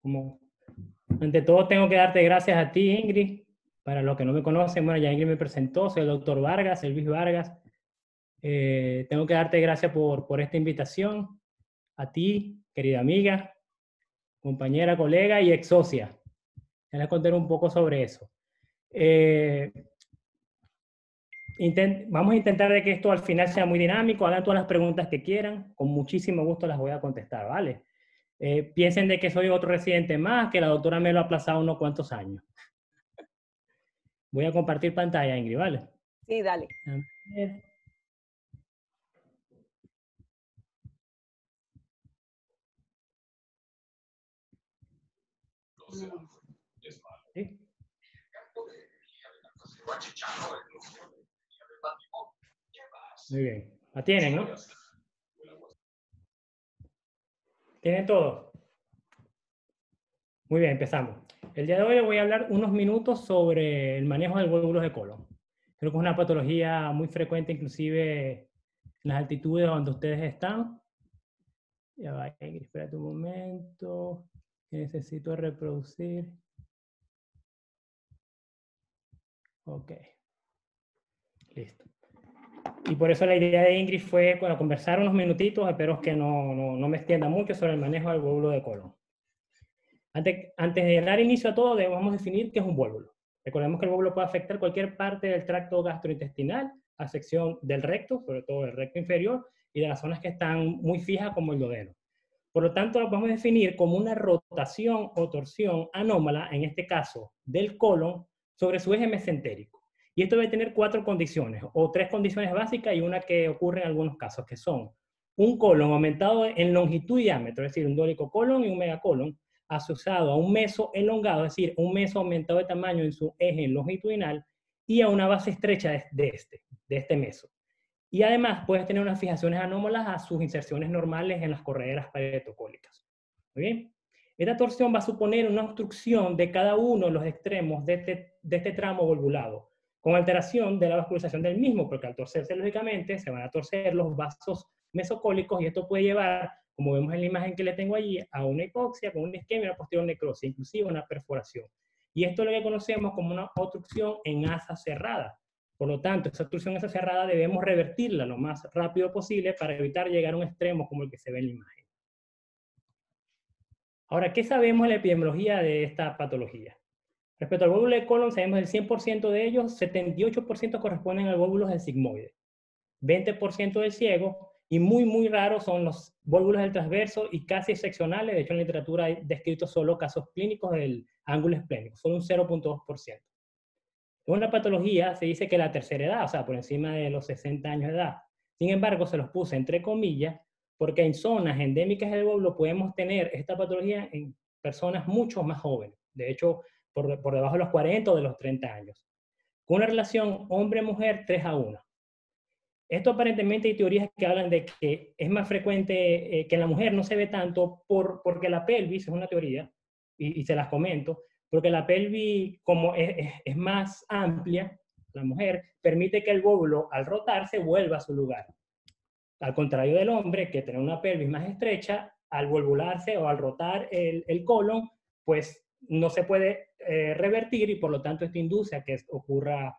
Como, ante todo tengo que darte gracias a ti, Ingrid. Para los que no me conocen, bueno, ya Ingrid me presentó, soy el doctor Vargas, Elvis Vargas. Tengo que darte gracias por esta invitación. A ti, querida amiga, compañera, colega y ex socia. Ya les contaré un poco sobre eso. Vamos a intentar de que esto al final sea muy dinámico, hagan todas las preguntas que quieran, con muchísimo gusto las voy a contestar, ¿vale? Piensen de que soy otro residente más, que la doctora me lo ha aplazado unos cuantos años. Voy a compartir pantalla, Ingrid, ¿vale? Sí, dale. A ver. ¿Sí? Muy bien. La tienen, ¿no? ¿Tienen todo? Muy bien, empezamos. El día de hoy voy a hablar unos minutos sobre el manejo del glóbulos de colon. Creo que es una patología muy frecuente, inclusive en las altitudes donde ustedes están. Ya va, espérate un momento, que necesito reproducir. Ok, listo. Y por eso la idea de Ingrid fue, bueno, conversar unos minutitos, espero que no me extienda mucho sobre el manejo del glóbulo de colon. Antes de dar inicio a todo, debemos definir qué es un vólvulo. Recordemos que el vólvulo puede afectar cualquier parte del tracto gastrointestinal, a excepción del recto, sobre todo el recto inferior, y de las zonas que están muy fijas como el duodeno. Por lo tanto, lo podemos definir como una rotación o torsión anómala, en este caso del colon, sobre su eje mesentérico. Y esto debe tener 4 condiciones, o 3 condiciones básicas y una que ocurre en algunos casos, que son un colon aumentado en longitud y diámetro, es decir, un dolicocolon y un megacolon, asociado a un meso elongado, es decir, un meso aumentado de tamaño en su eje longitudinal, y a una base estrecha de este meso. Y además puedes tener unas fijaciones anómalas a sus inserciones normales en las correderas paredocólicas. Muy bien. Esta torsión va a suponer una obstrucción de cada uno de los extremos de este tramo volvulado, con alteración de la vascularización del mismo, porque al torcerse, lógicamente, se van a torcer los vasos mesocólicos y esto puede llevar, como vemos en la imagen que le tengo allí, a una hipoxia, con una isquemia, una posterior necrosis, inclusive una perforación. Y esto es lo que conocemos como una obstrucción en asa cerrada. Por lo tanto, esa obstrucción asa cerrada debemos revertirla lo más rápido posible para evitar llegar a un extremo como el que se ve en la imagen. Ahora, ¿qué sabemos de la epidemiología de esta patología? Respecto al glóbulo de colon, sabemos del 100% de ellos, 78% corresponden al glóbulo del sigmoide, 20% del ciego, y muy raros son los vólvulos del transverso y casi excepcionales. De hecho, en la literatura hay descritos solo casos clínicos del ángulo esplénico, solo un 0.2%. En una patología se dice que la tercera edad, o sea, por encima de los 60 años de edad. Sin embargo, se los puse entre comillas, porque en zonas endémicas del glóbulo podemos tener esta patología en personas mucho más jóvenes. De hecho, por debajo de los 40 o de los 30 años. Con una relación hombre-mujer 3:1. Esto aparentemente hay teorías que hablan de que es más frecuente que en la mujer no se ve tanto porque la pelvis, es una teoría, y se las comento, porque la pelvis, como es más amplia, la mujer, permite que el glóbulo al rotarse vuelva a su lugar. Al contrario del hombre, que tiene una pelvis más estrecha, al volvularse o al rotar el colon, pues no se puede revertir y por lo tanto esto induce a que ocurra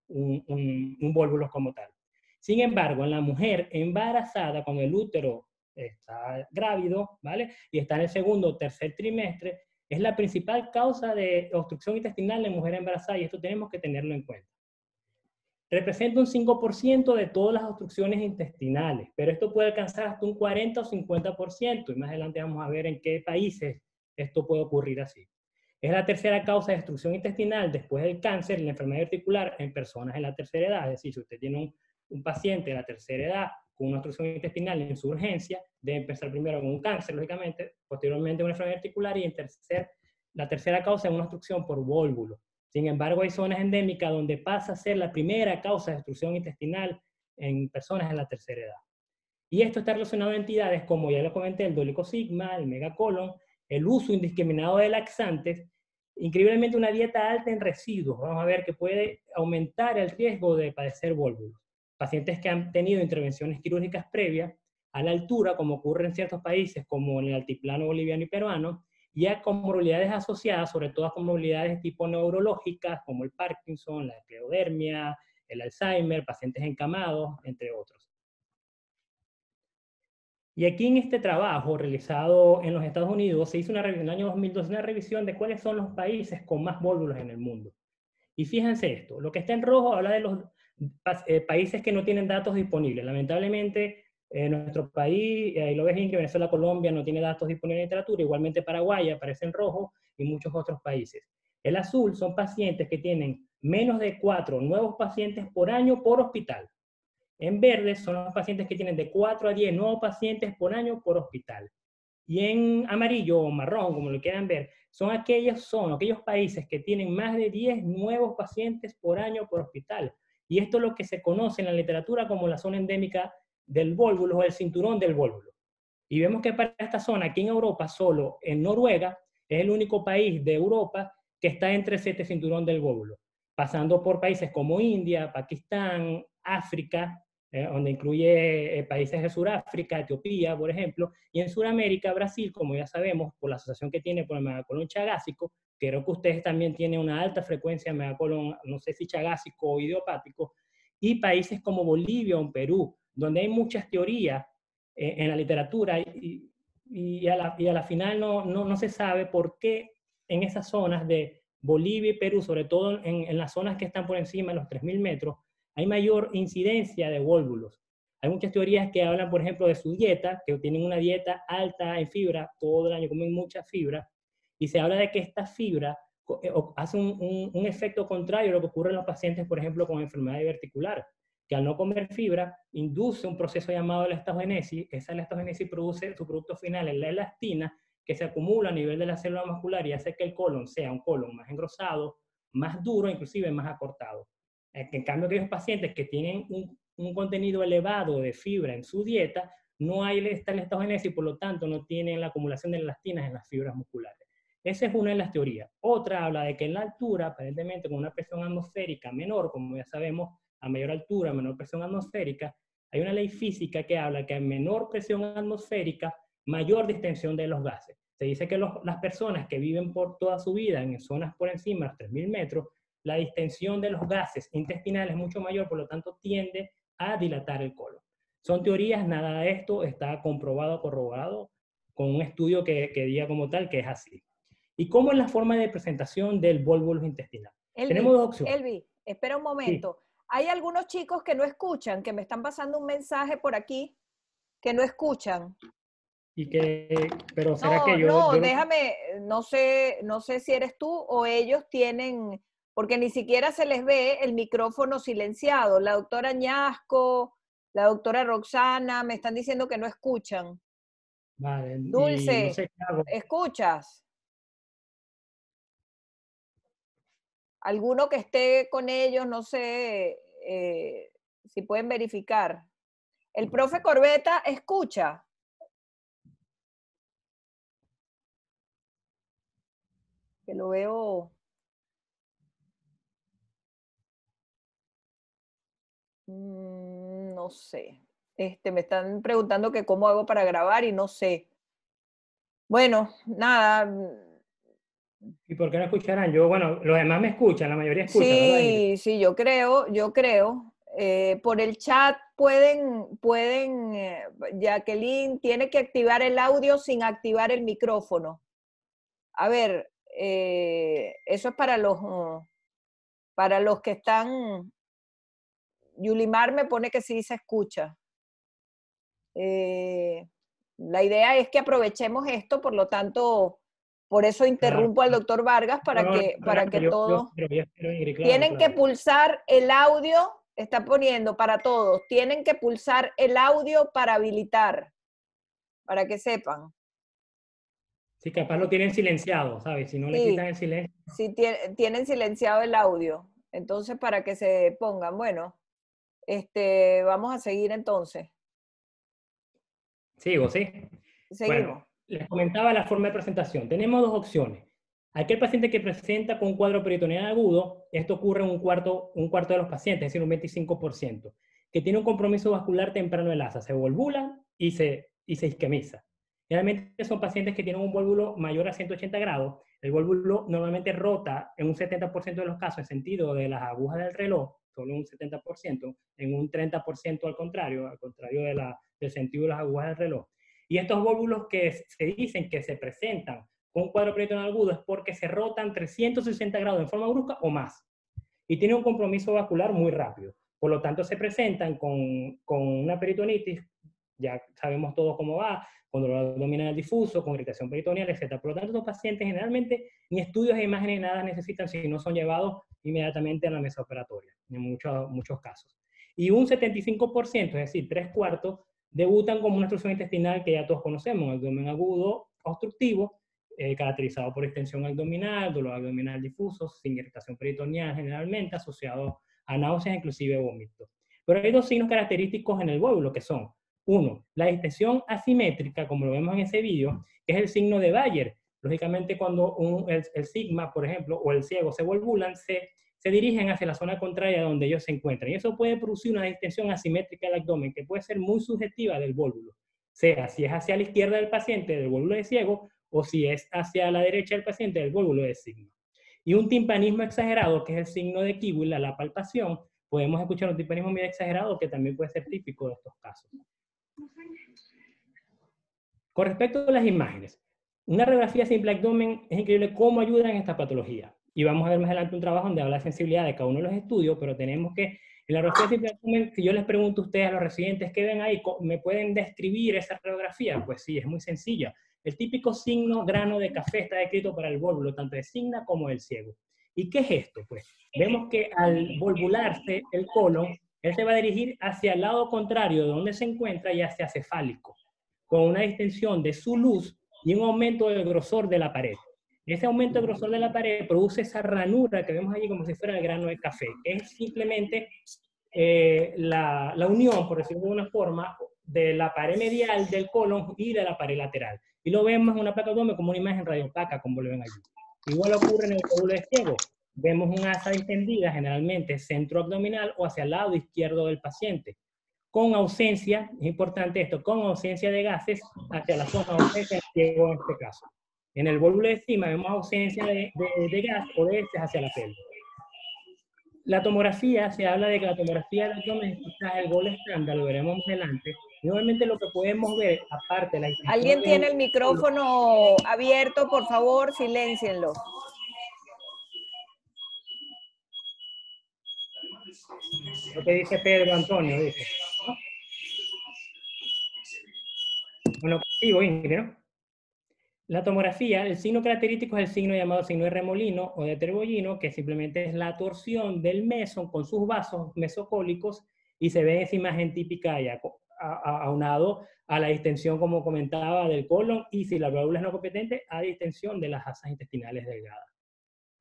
un vólvulo como tal. Sin embargo, en la mujer embarazada, cuando el útero está grávido, ¿vale? Y está en el segundo o tercer trimestre, es la principal causa de obstrucción intestinal en mujer embarazada y esto tenemos que tenerlo en cuenta. Representa un 5% de todas las obstrucciones intestinales, pero esto puede alcanzar hasta un 40 o 50%, y más adelante vamos a ver en qué países esto puede ocurrir así. Es la tercera causa de destrucción intestinal después del cáncer y la enfermedad articular en personas en la tercera edad. Es decir, si usted tiene un paciente de la tercera edad con una obstrucción intestinal en su urgencia, debe empezar primero con un cáncer, lógicamente, posteriormente una enfermedad articular y la tercera causa es una obstrucción por vólvulo. Sin embargo, hay zonas endémicas donde pasa a ser la primera causa de destrucción intestinal en personas en la tercera edad. Y esto está relacionado a entidades como ya lo comenté, el dólico sigma, el megacolon, el uso indiscriminado de laxantes, increíblemente una dieta alta en residuos. Vamos a ver que puede aumentar el riesgo de padecer vólvulos. Pacientes que han tenido intervenciones quirúrgicas previas a la altura, como ocurre en ciertos países como en el altiplano boliviano y peruano, y a comorbilidades asociadas, sobre todo a comorbilidades tipo neurológicas, como el Parkinson, la esclerodermia, el Alzheimer, pacientes encamados, entre otros. Y aquí en este trabajo realizado en los Estados Unidos, se hizo una revisión en el año 2012, una revisión de cuáles son los países con más vólvulos en el mundo. Y fíjense esto, lo que está en rojo habla de los países que no tienen datos disponibles. Lamentablemente, nuestro país, ahí lo ves bien que Venezuela, Colombia no tiene datos disponibles en literatura, igualmente Paraguay aparece en rojo y muchos otros países. El azul son pacientes que tienen menos de 4 nuevos pacientes por año por hospital. En verde son los pacientes que tienen de 4 a 10 nuevos pacientes por año por hospital. Y en amarillo o marrón, como lo quieran ver, son aquellos países que tienen más de 10 nuevos pacientes por año por hospital. Y esto es lo que se conoce en la literatura como la zona endémica del vólvulo o el cinturón del vólvulo. Y vemos que para esta zona, aquí en Europa, solo en Noruega, es el único país de Europa que está entre este cinturón del vólvulo, pasando por países como India, Pakistán, África, donde incluye países de Sudáfrica, Etiopía, por ejemplo, y en Sudamérica, Brasil, como ya sabemos, por la asociación que tiene por el megacolon chagásico, creo que ustedes también tienen una alta frecuencia de megacolon, no sé si chagásico o idiopático, y países como Bolivia o Perú, donde hay muchas teorías en la literatura y a la final no se sabe por qué en esas zonas de Bolivia y Perú, sobre todo en las zonas que están por encima de los 3.000 metros, hay mayor incidencia de vólvulos. Hay muchas teorías que hablan, por ejemplo, de su dieta, que tienen una dieta alta en fibra, todo el año comen mucha fibra, y se habla de que esta fibra hace un efecto contrario a lo que ocurre en los pacientes, por ejemplo, con enfermedad diverticular, que al no comer fibra, induce un proceso llamado elastogénesis. Esa elastogénesis produce su producto final, en la elastina, que se acumula a nivel de la célula muscular y hace que el colon sea un colon más engrosado, más duro, inclusive más acortado. En cambio, aquellos pacientes que tienen un contenido elevado de fibra en su dieta, no hay esta elastogénesis y por lo tanto no tienen la acumulación de elastinas en las fibras musculares. Esa es una de las teorías. Otra habla de que en la altura, aparentemente con una presión atmosférica menor, como ya sabemos, a mayor altura, menor presión atmosférica, hay una ley física que habla que a menor presión atmosférica, mayor distensión de los gases. Se dice que las personas que viven por toda su vida en zonas por encima de los 3.000 metros, la distensión de los gases intestinales es mucho mayor, por lo tanto tiende a dilatar el colon. Son teorías, nada de esto está comprobado, corroborado, con un estudio que diga como tal que es así. ¿Y cómo es la forma de presentación del vólvulo intestinal? Tenemos dos opciones. Elvi, espera un momento. Sí. Hay algunos chicos que no escuchan, que me están pasando un mensaje por aquí, que no escuchan. Pero será que déjame, no sé si eres tú o ellos tienen, porque ni siquiera se les ve el micrófono silenciado. La doctora Ñasco, la doctora Roxana, me están diciendo que no escuchan. Vale, Dulce, y no sé qué hago. ¿escuchas? Alguno que esté con ellos, no sé si pueden verificar. El profe Corbeta escucha. Que lo veo. No sé. Me están preguntando que cómo hago para grabar y no sé. Bueno, nada. ¿Y por qué no escucharán? Bueno, los demás me escuchan, la mayoría escucha, ¿verdad, Ingrid? Sí, yo creo. Por el chat pueden, Jacqueline tiene que activar el audio sin activar el micrófono. A ver, eso es para los que están. Yulimar me pone que sí se escucha. La idea es que aprovechemos esto, por lo tanto, por eso interrumpo al doctor Vargas para que todos tienen que pulsar el audio, está poniendo para todos, tienen que pulsar el audio para habilitar, para que sepan. Sí, capaz lo tienen silenciado, ¿sabes? Si no le quitan el silencio. Sí, tienen silenciado el audio. Entonces, para que se pongan, bueno, vamos a seguir entonces. Sigo, ¿sí? Seguimos. Bueno, les comentaba la forma de presentación. Tenemos dos opciones. Aquel paciente que presenta con un cuadro peritoneal agudo, esto ocurre en un cuarto de los pacientes, es decir, un 25%, que tiene un compromiso vascular temprano del asa, se volvula y se isquemiza. Generalmente son pacientes que tienen un vólvulo mayor a 180 grados. El vólvulo normalmente rota en un 70% de los casos en sentido de las agujas del reloj, solo un 70%, en un 30% al contrario del sentido de las agujas del reloj. Y estos válvulos que se dicen que se presentan con un cuadro peritoneal agudo es porque se rotan 360 grados en forma brusca o más. Y tienen un compromiso vascular muy rápido. Por lo tanto, se presentan con una peritonitis, ya sabemos todos cómo va, con dolor abdominal difuso, con irritación peritoneal, etc. Por lo tanto, estos pacientes generalmente ni estudios de imágenes ni nada necesitan si no son llevados inmediatamente a la mesa operatoria, en muchos casos. Y un 75%, es decir, 3/4, debutan como una obstrucción intestinal que ya todos conocemos, un abdomen agudo obstructivo, caracterizado por extensión abdominal, dolor abdominal difuso, sin irritación peritoneal generalmente, asociado a náuseas, inclusive vómito. Pero hay dos signos característicos en el vóvulo que son: uno, la distensión asimétrica, como lo vemos en ese vídeo, que es el signo de Bayer. Lógicamente, cuando el sigma, por ejemplo, o el ciego se volvulan, se dirigen hacia la zona contraria donde ellos se encuentran. Y eso puede producir una distensión asimétrica del abdomen, que puede ser muy subjetiva del vólvulo. Sea si es hacia la izquierda del paciente, del vólvulo de ciego, o si es hacia la derecha del paciente, del vólvulo de sigma. Y un timpanismo exagerado, que es el signo de Kiewel, la palpación, podemos escuchar un timpanismo muy exagerado que también puede ser típico de estos casos. Con respecto a las imágenes, una radiografía simple abdomen es increíble cómo ayuda en esta patología. Y vamos a ver más adelante un trabajo donde habla de sensibilidad de cada uno de los estudios, pero tenemos que, en la radiografía simple abdomen, si yo les pregunto a ustedes, a los residentes que ven ahí, ¿me pueden describir esa radiografía? Pues sí, es muy sencilla. El típico signo grano de café está descrito para el vólvulo, tanto de signa como del ciego. ¿Y qué es esto? Pues vemos que al volvularse el colon, él se va a dirigir hacia el lado contrario de donde se encuentra y hacia cefálico, con una distensión de su luz y un aumento del grosor de la pared. Ese aumento del grosor de la pared produce esa ranura que vemos allí como si fuera el grano de café, que es simplemente la unión, por decirlo de una forma, de la pared medial del colon y de la pared lateral. Y lo vemos en una placa abdomen como una imagen radiopaca, como lo ven allí. Igual ocurre en el vólvulo de ciego. Vemos un asa distendida, generalmente centroabdominal o hacia el lado izquierdo del paciente, con ausencia, es importante esto, con ausencia de gases hacia la zona ausencia del ciego en este caso. En el vólvulo de cima vemos ausencia de gas o de heces hacia la pelvis. La tomografía, se habla de que la tomografía del abdomen es quizás el gol estándar, lo veremos más adelante. Y normalmente lo que podemos ver, aparte de la distensión... ¿Alguien tiene el micrófono abierto? Por favor, siléncienlo. Lo que dice Pedro Antonio, dice. Bueno, sigo, Ingrid, ¿no? La tomografía, el signo característico es el signo llamado signo de remolino o de Terbollino, que simplemente es la torsión del mesón con sus vasos mesocólicos, y se ve esa imagen típica ya aunado a la distensión, como comentaba, del colon, y si la válvula es no competente, a distensión de las asas intestinales delgadas.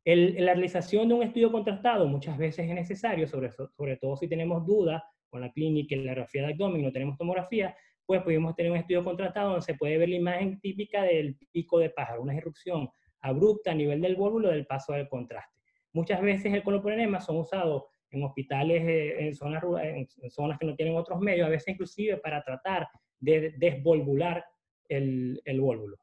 La realización de un estudio contrastado muchas veces es necesario, sobre todo si tenemos dudas con la clínica y la radiografía de abdomen y no tenemos tomografía, pues podemos tener un estudio contrastado donde se puede ver la imagen típica del pico de pájaro, una irrupción abrupta a nivel del vólvulo del paso del contraste. Muchas veces el coloporenema son usados en hospitales, en zonas que no tienen otros medios, a veces inclusive para tratar de desvolvular el vólvulo.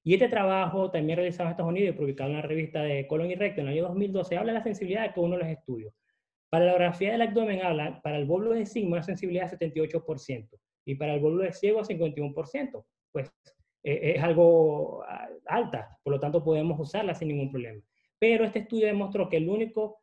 Y este trabajo, también realizado en Estados Unidos y publicado en la revista de Colon y Recto en el año 2012, habla de la sensibilidad de cada uno de los estudios. Para la radiografía del abdomen habla, para el vólvulo de sigma, una sensibilidad de 78%, y para el vólvulo de ciego, 51%. Pues es algo alta, por lo tanto podemos usarla sin ningún problema. Pero este estudio demostró que el único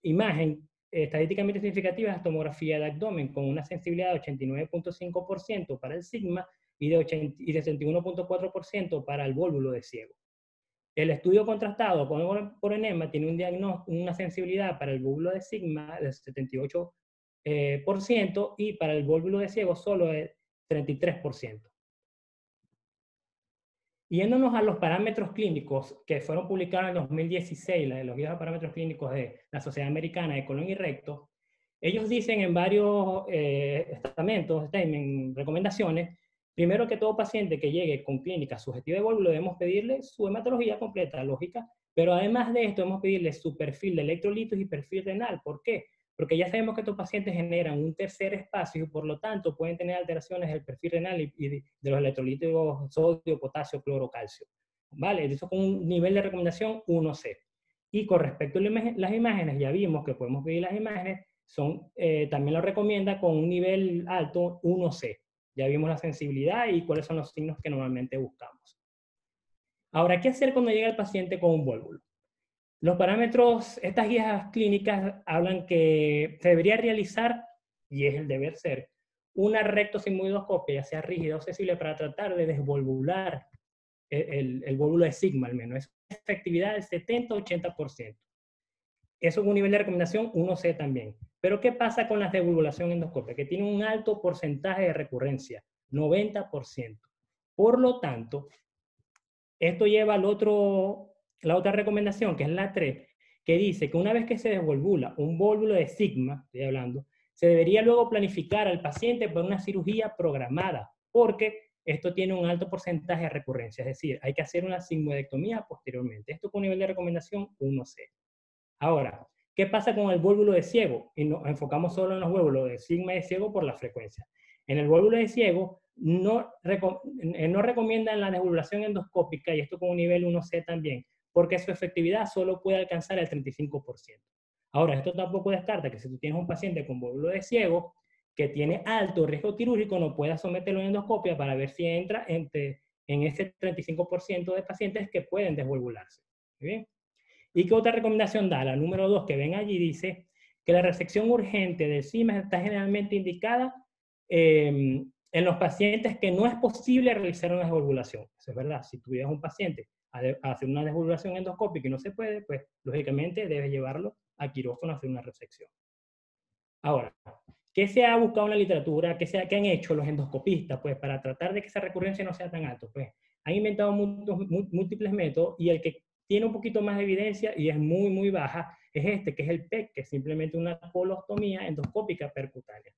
imagen estadísticamente significativa es la tomografía del abdomen, con una sensibilidad de 89.5% para el sigma y de 61.4% para el vólvulo de ciego. El estudio contrastado por enema tiene un diagnóstico, una sensibilidad para el vólvulo de sigma de 78% y para el vólvulo de ciego solo de 33%. Yéndonos a los parámetros clínicos que fueron publicados en 2016, los guías de parámetros clínicos de la Sociedad Americana de Colon y Recto, ellos dicen en varios estamentos, recomendaciones, primero que todo paciente que llegue con clínica subjetiva de vólvulo debemos pedirle su hematología completa, lógica, pero además de esto debemos pedirle su perfil de electrolitos y perfil renal. ¿Por qué? porque ya sabemos que estos pacientes generan un tercer espacio y por lo tanto pueden tener alteraciones del perfil renal y de los electrolitos sodio, potasio, cloro, calcio. ¿Vale? Eso con un nivel de recomendación 1C. Y con respecto a las imágenes, ya vimos que podemos pedir las imágenes, también lo recomienda con un nivel alto 1C. Ya vimos la sensibilidad y cuáles son los signos que normalmente buscamos. Ahora, ¿qué hacer cuando llega el paciente con un vólvulo? Los parámetros, estas guías clínicas hablan que se debería realizar, y es el deber ser, una rectosigmoidoscopia, ya sea rígida o sensible, para tratar de desvolvular el vólvulo de sigma al menos. Es efectividad del 70-80%. Eso es un nivel de recomendación 1C también. Pero ¿qué pasa con la desvolvulación endoscópica? Que tiene un alto porcentaje de recurrencia, 90%. Por lo tanto, esto lleva la otra recomendación, que es la 3, que dice que una vez que se desvolvula un vólvulo de sigma, estoy hablando, se debería luego planificar al paciente para una cirugía programada, porque esto tiene un alto porcentaje de recurrencia, es decir, hay que hacer una sigmoidectomía posteriormente. Esto con nivel de recomendación 1C. Ahora, ¿qué pasa con el vólvulo de ciego? Y nos enfocamos solo en los vólvulos de sigma y de ciego por la frecuencia. En el vólvulo de ciego no recomiendan la desvolvulación endoscópica, y esto con un nivel 1C también, porque su efectividad solo puede alcanzar el 35%. Ahora, esto tampoco descarta que si tú tienes un paciente con vólvulo de ciego que tiene alto riesgo quirúrgico, no puedas someterlo a endoscopia para ver si entra en ese 35% de pacientes que pueden desvolvularse. ¿Bien? ¿Y qué otra recomendación da? La número 2 que ven allí dice que la resección urgente del CIMA está generalmente indicada en los pacientes que no es posible realizar una desvolvulación. Eso es verdad. Si tuvieras un paciente a hacer una desvolvulación endoscópica y no se puede, pues lógicamente debes llevarlo a quirófano a hacer una resección. Ahora, ¿qué se ha buscado en la literatura? ¿Qué han hecho los endoscopistas? Pues para tratar de que esa recurrencia no sea tan alta. Pues han inventado múltiples métodos, y el que tiene un poquito más de evidencia y es muy, muy baja, es este, que es el PEC, que es simplemente una colostomía endoscópica percutánea.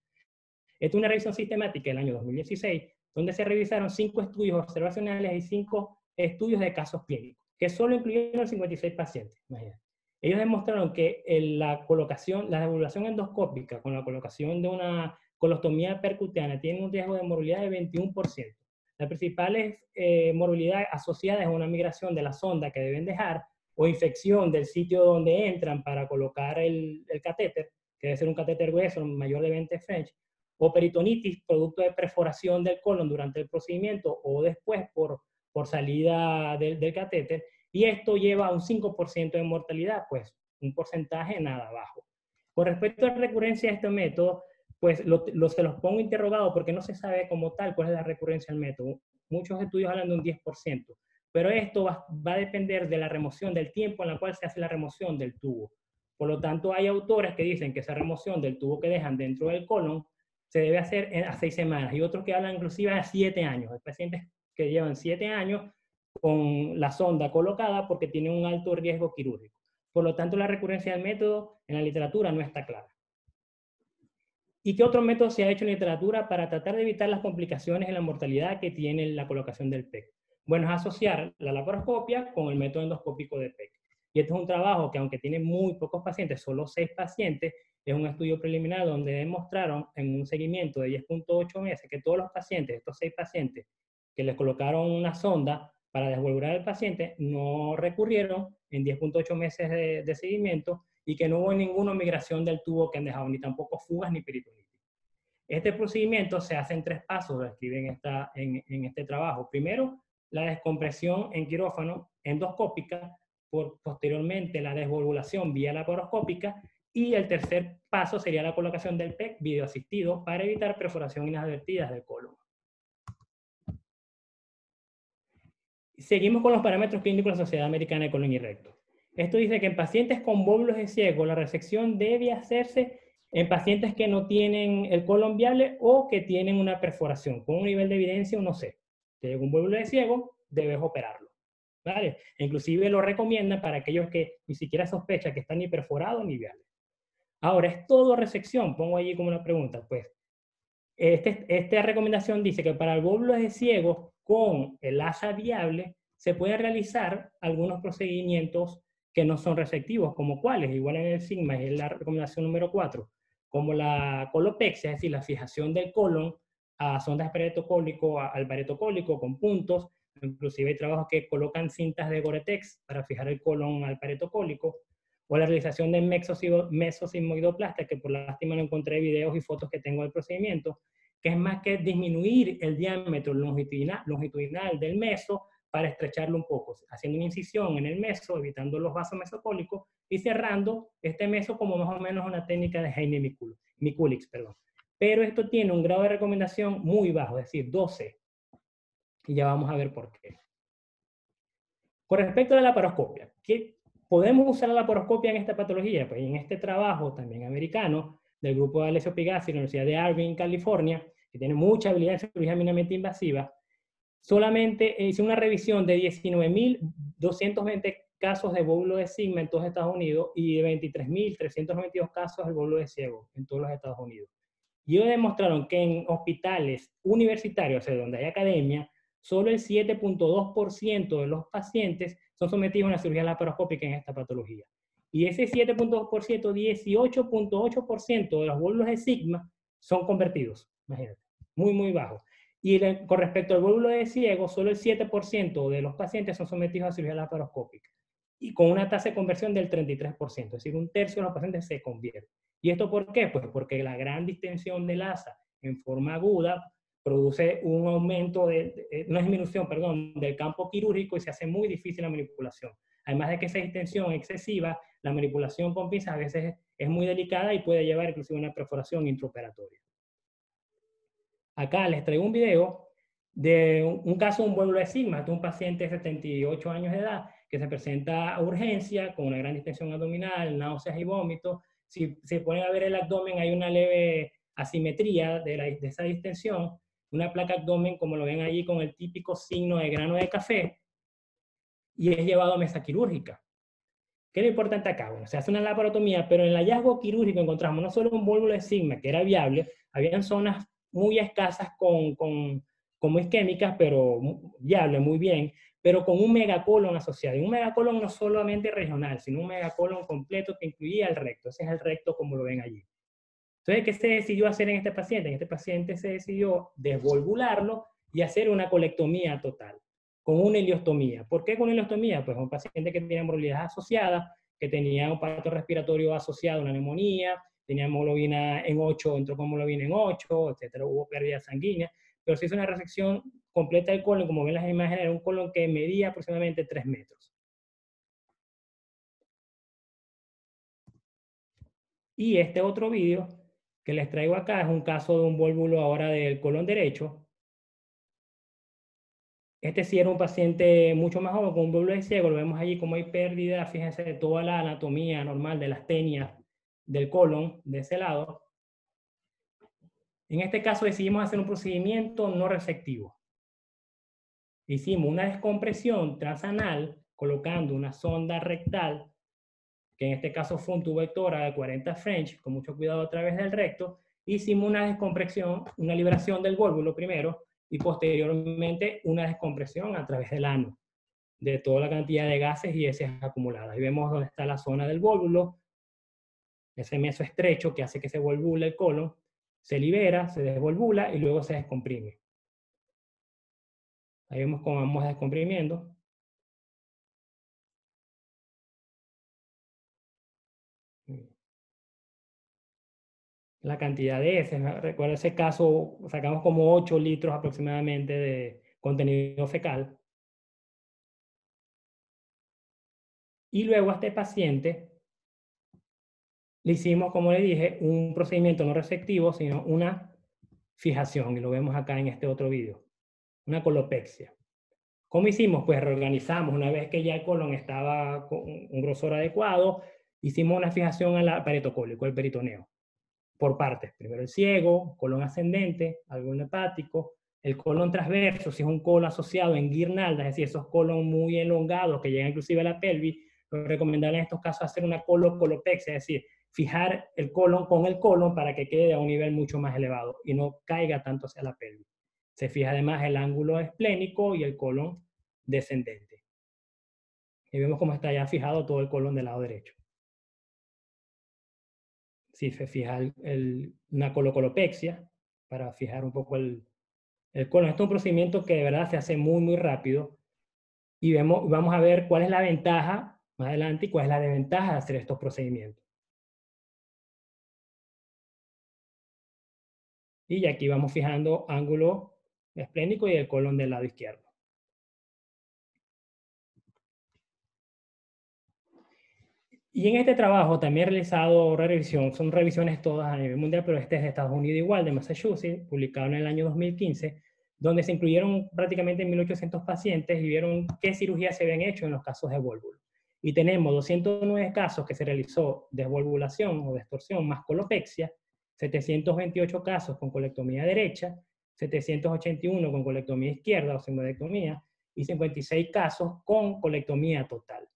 Esta es una revisión sistemática del año 2016, donde se revisaron 5 estudios observacionales y 5 estudios de casos clínicos, que solo incluyeron 56 pacientes. Imagínate. Ellos demostraron que la desvolvulación endoscópica con la colocación de una colostomía percutánea tiene un riesgo de morbilidad de 21%. Las principales morbilidades asociadas a una migración de la sonda que deben dejar, o infección del sitio donde entran para colocar el catéter, que debe ser un catéter grueso mayor de 20 French, o peritonitis producto de perforación del colon durante el procedimiento o después por salida del catéter, y esto lleva a un 5% de mortalidad, pues un porcentaje nada bajo. Con respecto a la recurrencia de este método, pues se los pongo interrogado porque no se sabe como tal cuál es la recurrencia del método. Muchos estudios hablan de un 10%, pero esto va a depender de la remoción, del tiempo en el cual se hace la remoción del tubo. Por lo tanto, hay autores que dicen que esa remoción del tubo que dejan dentro del colon se debe hacer a 6 semanas, y otros que hablan inclusive a 7 años. Hay pacientes que llevan 7 años con la sonda colocada porque tienen un alto riesgo quirúrgico. Por lo tanto, la recurrencia del método en la literatura no está clara. ¿Y qué otro método se ha hecho en la literatura para tratar de evitar las complicaciones en la mortalidad que tiene la colocación del PEC? Bueno, es asociar la laparoscopia con el método endoscópico de PEC. Y este es un trabajo que, aunque tiene muy pocos pacientes, solo 6 pacientes, es un estudio preliminar donde demostraron en un seguimiento de 10.8 meses que todos los pacientes, estos 6 pacientes, que les colocaron una sonda para desvolver al paciente, no recurrieron en 10.8 meses de seguimiento, y que no hubo ninguna migración del tubo que han dejado, ni tampoco fugas ni peritonitis. Este procedimiento se hace en 3 pasos, lo escriben en este trabajo. Primero, la descompresión en quirófano endoscópica, posteriormente la desvolvulación vía laparoscópica, y el tercer paso sería la colocación del PEC videoasistido para evitar perforación inadvertida del colon. Seguimos con los parámetros clínicos de la Sociedad Americana de Colon y Recto. Esto dice que en pacientes con vólvulos de ciego la resección debe hacerse en pacientes que no tienen el colon viable o que tienen una perforación, con un nivel de evidencia 1C. Si llega un vólvulo de ciego, debes operarlo, ¿vale? Inclusive lo recomiendan para aquellos que ni siquiera sospechan que están ni perforados ni viables. Ahora, ¿es todo resección? Pongo allí como una pregunta. Pues, esta recomendación dice que para el vólvulo de ciego con el asa viable se pueden realizar algunos procedimientos que no son resectivos, como cuáles, igual en el sigma, es la recomendación número 4, como la colopexia, es decir, la fijación del colon a sondas de pareto cólico, al pareto cólico con puntos. Inclusive hay trabajos que colocan cintas de Gore-Tex para fijar el colon al pareto cólico, o la realización de mesosigmoidoplastia, que por lástima no encontré videos y fotos que tengo del procedimiento, que es más que disminuir el diámetro longitudinal del meso para estrecharlo un poco, haciendo una incisión en el meso, evitando los vasos mesocólicos y cerrando este meso como más o menos una técnica de Heine-Mikulix. Pero esto tiene un grado de recomendación muy bajo, es decir, 12. Y ya vamos a ver por qué. Con respecto a la laparoscopia, ¿qué podemos usar la laparoscopia en esta patología? Pues en este trabajo también americano del grupo de Alessio Pigazzi de la Universidad de Irvine, California, que tiene mucha habilidad en cirugía minimamente invasiva, solamente hice una revisión de 19.220 casos de bóbulo de sigma en todos Estados Unidos y de 23.392 casos de bóbulo de ciego en todos los Estados Unidos. Y ellos demostraron que en hospitales universitarios, o sea, donde hay academia, solo el 7.2% de los pacientes son sometidos a una cirugía laparoscópica en esta patología. Y ese 7.2%, 18.8% de los bóbulos de sigma son convertidos. Imagínate, muy, muy bajo. Y con respecto al bóbulo de ciego, solo el 7% de los pacientes son sometidos a cirugía laparoscópica. Y con una tasa de conversión del 33%, es decir, un tercio de los pacientes se convierten. ¿Y esto por qué? Pues porque la gran distensión del asa en forma aguda produce un aumento, una disminución, perdón, del campo quirúrgico y se hace muy difícil la manipulación. Además de que esa distensión excesiva, la manipulación con pinzas a veces es muy delicada y puede llevar inclusive a una perforación intraoperatoria. Acá les traigo un video de un caso de un bóbulo de sigma, de un paciente de 78 años de edad que se presenta a urgencia con una gran distensión abdominal, náuseas y vómitos. Si se ponen a ver el abdomen, hay una leve asimetría de esa distensión, una placa abdomen, como lo ven allí, con el típico signo de grano de café, y es llevado a mesa quirúrgica. ¿Qué es lo importante acá? Bueno, se hace una laparotomía, pero en el hallazgo quirúrgico encontramos no solo un bóbulo de sigma, que era viable, habían zonas muy escasas como isquémicas, pero viable, muy bien, pero con un megacolon asociado. Y un megacolon no solamente regional, sino un megacolon completo que incluía el recto. Ese es el recto como lo ven allí. Entonces, ¿qué se decidió hacer en este paciente? En este paciente se decidió desvolvularlo y hacer una colectomía total, con una ileostomía. ¿Por qué con una ileostomía? Pues un paciente que tenía morbilidad asociada, que tenía un paro respiratorio asociado a una neumonía, tenía hemoglobina en 8, entró con hemoglobina en 8, etcétera, hubo pérdida sanguínea, pero se hizo una resección completa del colon, como ven las imágenes, era un colon que medía aproximadamente 3 metros. Y este otro vídeo que les traigo acá es un caso de un vólvulo ahora del colon derecho. Este sí era un paciente mucho más joven con un vólvulo de ciego. Lo vemos allí como hay pérdida, fíjense, de toda la anatomía normal de las tenias del colon de ese lado. En este caso decidimos hacer un procedimiento no resectivo. Hicimos una descompresión transanal colocando una sonda rectal, que en este caso fue un tubo Vectora de 40 French, con mucho cuidado a través del recto. Hicimos una descompresión, una liberación del vólvulo primero, y posteriormente una descompresión a través del ano, de toda la cantidad de gases y heces acumuladas. Ahí vemos dónde está la zona del vólvulo, ese meso estrecho que hace que se volvule el colon, se libera, se desvolvula y luego se descomprime. Ahí vemos cómo vamos descomprimiendo. La cantidad de heces, recuerdo ese caso, sacamos como 8 litros aproximadamente de contenido fecal. Y luego a este paciente le hicimos, como le dije, un procedimiento no resectivo, sino una fijación, y lo vemos acá en este otro video, una colopexia. ¿Cómo hicimos? Pues reorganizamos, una vez que ya el colon estaba con un grosor adecuado, hicimos una fijación al pareto cólico, el peritoneo, por partes. Primero el ciego, colon ascendente, algo hepático, el colon transverso, si es un colon asociado en guirnaldas, es decir, esos colon muy elongados que llegan inclusive a la pelvis, lo recomendable en estos casos hacer una colopexia, es decir, fijar el colon con el colon para que quede a un nivel mucho más elevado y no caiga tanto hacia la pelvis. Se fija además el ángulo esplénico y el colon descendente. Y vemos cómo está ya fijado todo el colon del lado derecho. Si se fija una colocolopexia, para fijar un poco el colon. Esto es un procedimiento que de verdad se hace muy, muy rápido. Y vamos a ver cuál es la ventaja más adelante y cuál es la desventaja de hacer estos procedimientos. Y aquí vamos fijando ángulo esplénico y el colon del lado izquierdo. Y en este trabajo también he realizado revisión, son revisiones todas a nivel mundial, pero este es de Estados Unidos igual, de Massachusetts, publicado en el año 2015, donde se incluyeron prácticamente 1.800 pacientes y vieron qué cirugías se habían hecho en los casos de vólvulo. Y tenemos 209 casos que se realizó desvolvulación o distorsión más colopexia, 728 casos con colectomía derecha, 781 con colectomía izquierda o sigmoidectomía, y 56 casos con colectomía total.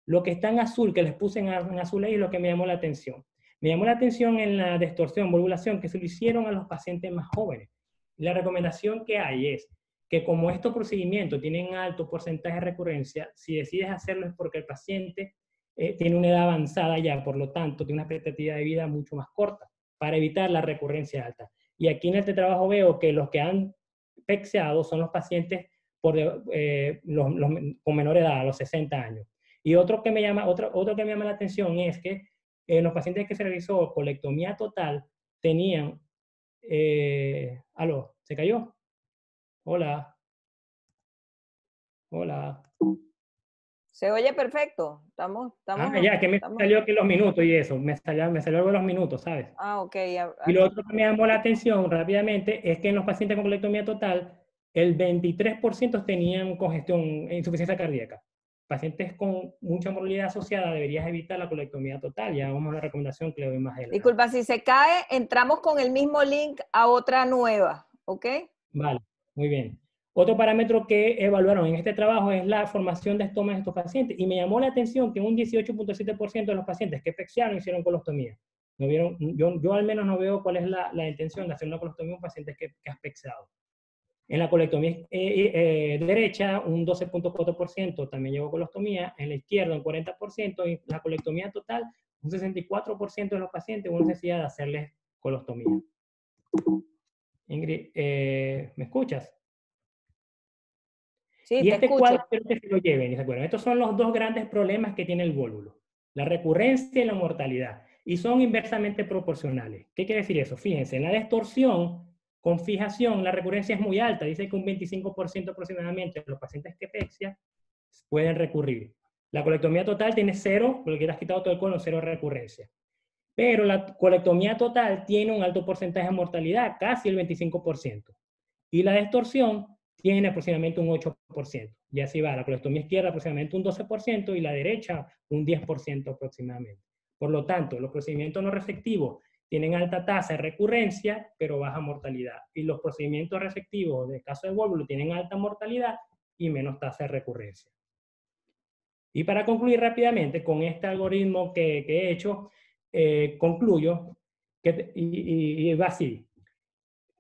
Lo que está en azul, que les puse en azul ahí, es lo que me llamó la atención. Me llamó la atención en la distorsión, volvulación, que se lo hicieron a los pacientes más jóvenes. La recomendación que hay es que como estos procedimientos tienen alto porcentaje de recurrencia, si decides hacerlo es porque el paciente tiene una edad avanzada ya, por lo tanto, tiene una expectativa de vida mucho más corta, para evitar la recurrencia alta. Y aquí en este trabajo veo que los que han pexeado son los pacientes con menor edad, a los 60 años. Y otro que me llama la atención es que los pacientes que se realizó colectomía total tenían... ¿Aló? ¿Se cayó? Hola. Hola. Se oye perfecto. Ya, que me salió aquí los minutos y eso. Me salió algo los minutos, ¿sabes? Ah, ok. Y lo otro que me llamó la atención rápidamente es que en los pacientes con colectomía total, el 23% tenían congestión, insuficiencia cardíaca. Pacientes con mucha morbilidad asociada, deberías evitar la colectomía total. Ya vamos a la recomendación que le doy más adelante. Disculpa, si se cae, entramos con el mismo link a otra nueva, ¿ok? Vale, muy bien. Otro parámetro que evaluaron en este trabajo es la formación de estomas de estos pacientes. Y me llamó la atención que un 18.7% de los pacientes que pexearon hicieron colostomía. No vieron, yo al menos no veo cuál es la intención de hacer una colostomía a un paciente que has pexeado. En la colectomía derecha, un 12.4% también llevó colostomía, en la izquierda un 40%, y la colectomía total, un 64% de los pacientes hubo necesidad de hacerles colostomía. Ingrid, ¿me escuchas? Sí, y te este escucho. cuadro quiero que se lo lleven, ¿se acuerdan? Estos son los dos grandes problemas que tiene el vólvulo, la recurrencia y la mortalidad, y son inversamente proporcionales. ¿Qué quiere decir eso? Fíjense, en la distorsión, con fijación, la recurrencia es muy alta, dice que un 25% aproximadamente de los pacientes que pexia pueden recurrir. La colectomía total tiene cero, porque le has quitado todo el colon, cero recurrencia. Pero la colectomía total tiene un alto porcentaje de mortalidad, casi el 25%. Y la distorsión tiene aproximadamente un 8%. Y así va, la colectomía izquierda aproximadamente un 12% y la derecha un 10% aproximadamente. Por lo tanto, los procedimientos no resectivos tienen alta tasa de recurrencia, pero baja mortalidad. Y los procedimientos resectivos de caso de vólvulo tienen alta mortalidad y menos tasa de recurrencia. Y para concluir rápidamente con este algoritmo que he hecho, concluyo y va así.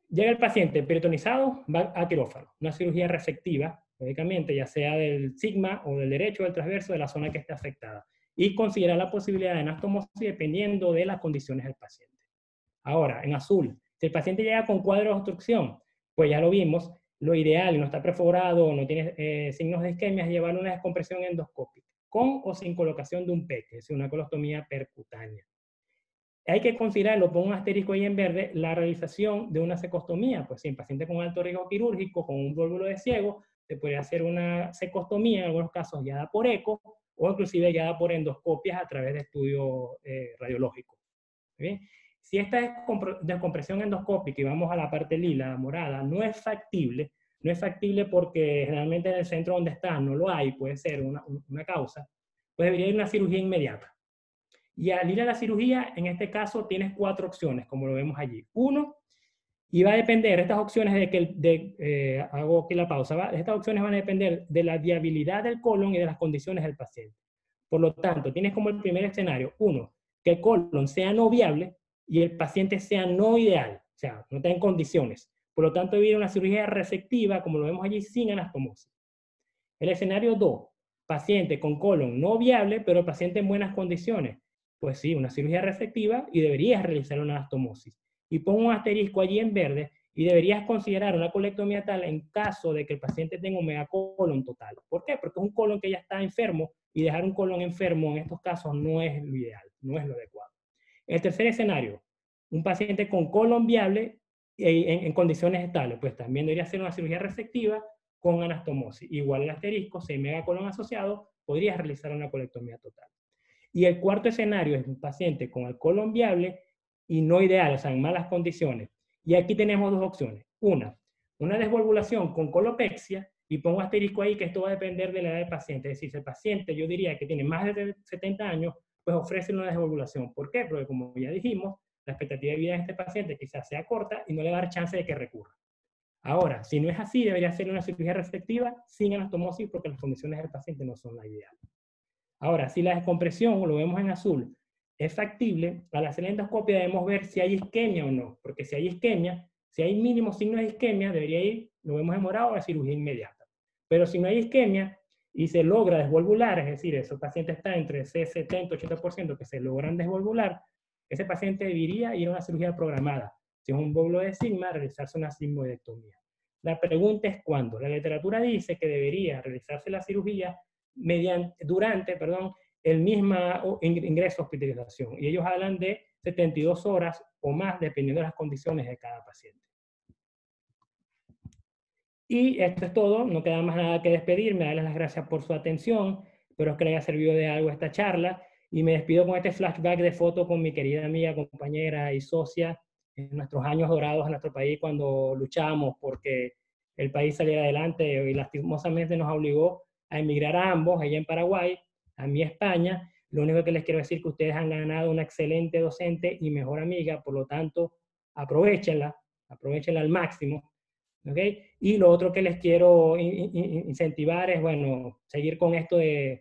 Llega el paciente peritonizado, va a quirófano, una cirugía resectiva, lógicamente, ya sea del sigma o del derecho o del transverso de la zona que esté afectada, y considera la posibilidad de anastomosis dependiendo de las condiciones del paciente. Ahora, en azul, si el paciente llega con cuadro de obstrucción, pues ya lo vimos, lo ideal, no está perforado o no tiene signos de isquemia, es llevar una descompresión endoscópica, con o sin colocación de un PEC, es decir, una colostomía percutánea. Hay que considerar, lo pongo un asterisco ahí en verde, la realización de una cecostomía. Pues si en paciente con alto riesgo quirúrgico, con un vólvulo de ciego, se puede hacer una cecostomía, en algunos casos guiada por eco, o inclusive guiada por endoscopias a través de estudios radiológicos. ¿Bien? Si esta descompresión endoscópica, y vamos a la parte lila, morada, no es factible porque generalmente en el centro donde está no lo hay, puede ser una causa, pues debería ir una cirugía inmediata. Y al ir a la cirugía, en este caso, tienes 4 opciones, como lo vemos allí. Uno, y va a depender, estas opciones hago aquí la pausa, estas opciones van a depender de la viabilidad del colon y de las condiciones del paciente. Por lo tanto, tienes como el primer escenario, uno, que el colon sea no viable y el paciente sea no ideal, o sea, no está en condiciones. Por lo tanto, debe ir a una cirugía resectiva, como lo vemos allí, sin anastomosis. El escenario 2, paciente con colon no viable, pero paciente en buenas condiciones. Pues sí, una cirugía resectiva y deberías realizar una anastomosis. Y pongo un asterisco allí en verde y deberías considerar una colectomía tal en caso de que el paciente tenga un megacolon total. ¿Por qué? Porque es un colon que ya está enfermo y dejar un colon enfermo en estos casos no es lo ideal, no es lo adecuado. El tercer escenario, un paciente con colon viable en condiciones estables, pues también debería ser una cirugía resectiva con anastomosis. Igual el asterisco, si hay megacolon asociado, podrías realizar una colectomía total. Y el cuarto escenario es un paciente con el colon viable y no ideal, o sea, en malas condiciones. Y aquí tenemos dos opciones. Una desvalvulación con colopexia, y pongo asterisco ahí que esto va a depender de la edad del paciente. Es decir, si el paciente, yo diría que tiene más de 70 años, pues ofrece una desvalvulación. ¿Por qué? Porque como ya dijimos, la expectativa de vida de este paciente quizás sea corta y no le va a dar chance de que recurra. Ahora, si no es así, debería ser una cirugía restrictiva sin anastomosis porque las condiciones del paciente no son la ideal. Ahora, si la descompresión, lo vemos en azul, es factible, al hacer la endoscopia debemos ver si hay isquemia o no, porque si hay isquemia, si hay mínimos signos de isquemia, debería ir, lo vemos en morado, a la cirugía inmediata. Pero si no hay isquemia y se logra desvalvular, es decir, ese paciente está entre ese 70-80% que se logran desvalvular, ese paciente debería ir a una cirugía programada. Si es un bóbulo de sigma, realizarse una sigmoidectomía. La pregunta es cuándo. La literatura dice que debería realizarse la cirugía durante el mismo ingreso a hospitalización. Y ellos hablan de 72 horas o más, dependiendo de las condiciones de cada paciente. Y esto es todo, no queda más nada que despedirme, darles las gracias por su atención, espero que les haya servido de algo esta charla, y me despido con este flashback de foto con mi querida amiga, compañera y socia en nuestros años dorados en nuestro país, cuando luchamos porque el país saliera adelante, y lastimosamente nos obligó a emigrar a ambos, ella en Paraguay, a mí España. Lo único que les quiero decir es que ustedes han ganado una excelente docente y mejor amiga, por lo tanto, aprovechenla al máximo. ¿Okay? Y lo otro que les quiero incentivar es, bueno, seguir con esto del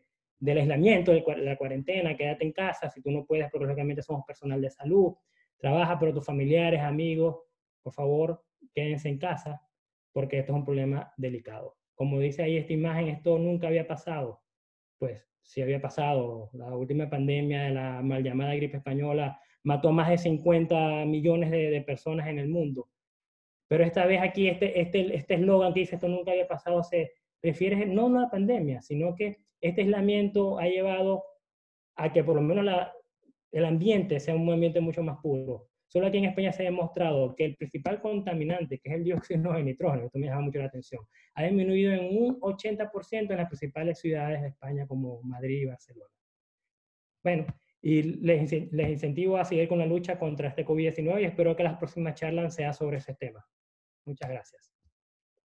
aislamiento, de la cuarentena, quédate en casa, si tú no puedes, porque lógicamente somos personal de salud, trabaja, pero tus familiares, amigos, por favor, quédense en casa, porque esto es un problema delicado. Como dice ahí esta imagen, esto nunca había pasado. Pues sí había pasado. La última pandemia de la mal llamada gripe española mató a más de 50 millones de personas en el mundo. Pero esta vez aquí este eslogan que dice esto nunca había pasado se refiere no a una pandemia, sino que este aislamiento ha llevado a que por lo menos el ambiente sea un ambiente mucho más puro. Solo aquí en España se ha demostrado que el principal contaminante, que es el dióxido de nitrógeno, esto me llama mucho la atención, ha disminuido en un 80% en las principales ciudades de España como Madrid y Barcelona. Bueno, y les incentivo a seguir con la lucha contra este COVID-19 y espero que las próximas charlas sean sobre ese tema. Muchas gracias.